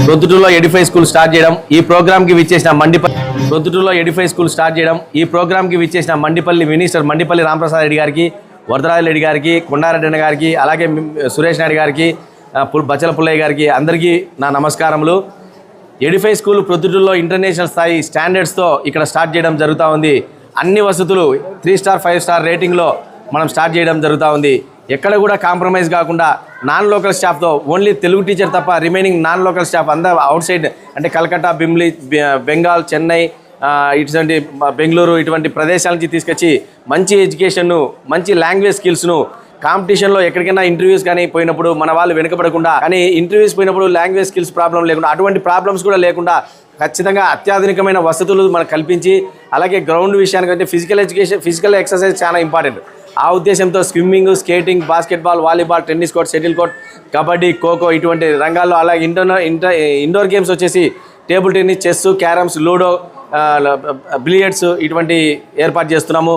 ప్రొద్దుటూరులో Edify school start చేయడం ఈ ప్రోగ్రామ్ కి విచ్చేసిన ప్రొద్దుటూరులో ఎడిఫై స్కూల్ స్టార్ట్ చేయడం ఈ ప్రోగ్రామ్ కి విచ్చేసిన మినిస్టర్ మండిపల్లి రామప్రసాద్ రెడ్డి గారికి, వరదరాజు రెడ్డి గారికి, కొండారెడ్డి గారికి, అలాగే సురేష్ నాయుడు గారికి, బచ్చల పుల్లయ్య గారికి అందరికీ నా నమస్కారములు. ఎడిఫై స్కూల్ ప్రొద్దుటూరులో ఇంటర్నేషనల్ స్థాయి స్టాండర్డ్స్తో ఇక్కడ స్టార్ట్ చేయడం జరుగుతూ ఉంది. అన్ని వసతులు 3 స్టార్ 5 స్టార్ రేటింగ్లో మనం స్టార్ట్ చేయడం జరుగుతూ ఉంది. ఎక్కడ కూడా కాంప్రమైజ్ కాకుండా నాన్ లోకల్ స్టాఫ్తో, ఓన్లీ తెలుగు టీచర్ తప్ప రిమైనింగ్ నాన్ లోకల్ స్టాఫ్ అందరూ అవుట్ సైడ్ అంటే కలకత్తా, బెంగాల్, చెన్నై, ఇటువంటి బెంగళూరు ఇటువంటి ప్రదేశాల నుంచి తీసుకొచ్చి మంచి ఎడ్యుకేషన్ను, మంచి లాంగ్వేజ్ స్కిల్స్ను కాంపిటీషన్లో ఎక్కడికైనా ఇంటర్వ్యూస్ కానీ పోయినప్పుడు మన వాళ్ళు వెనుకబడకుండా, కానీ ఇంటర్వ్యూస్ పోయినప్పుడు లాంగ్వేజ్ స్కిల్స్ ప్రాబ్లం లేకుండా, అటువంటి ప్రాబ్లమ్స్ కూడా లేకుండా ఖచ్చితంగా అత్యాధునికమైన వసతులు మనకు కల్పించి, అలాగే గ్రౌండ్ విషయానికంటే ఫిజికల్ ఎక్సర్సైజ్ చాలా ఇంపార్టెంట్. ఆ ఉద్దేశంతో swimming, skating, basketball, volleyball, tennis court, shuttle court, kabaddi, kho kho ఇటువంటి రంగాల్లో, అలాగే ఇండోర్ గేమ్స్ వచ్చేసి table tennis, chess, carroms, ludo, billiards ఇటువంటి ఏర్పాటు చేస్తున్నాము.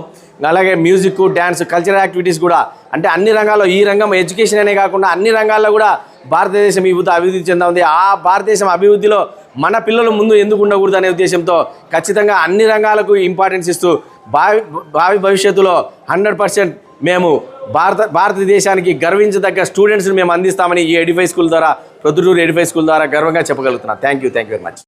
అలాగే మ్యూజిక్, డ్యాన్స్, కల్చరల్ యాక్టివిటీస్ కూడా, అంటే అన్ని రంగాల్లో, ఈ రంగం ఎడ్యుకేషన్ అనే కాకుండా అన్ని రంగాల్లో కూడా భారతదేశం అభివృద్ధి చెందా ఉంది. ఆ భారతదేశం అభివృద్ధిలో మన పిల్లలు ముందు ఎందుకు ఉండకూడదు అనే ఉద్దేశంతో ఖచ్చితంగా అన్ని రంగాలకు ఇంపార్టెన్స్ ఇస్తూ భావి భవిష్యత్తులో 100% మేము భారతదేశానికి గర్వించదగ్గ స్టూడెంట్స్ని మేము అందిస్తామని ఈ ఎడిఫై స్కూల్ ద్వారా, ప్రొద్దుటూరు ఎడిఫై స్కూల్ ద్వారా గర్వంగా చెప్పగలుగుతున్నాం. Thank you very much.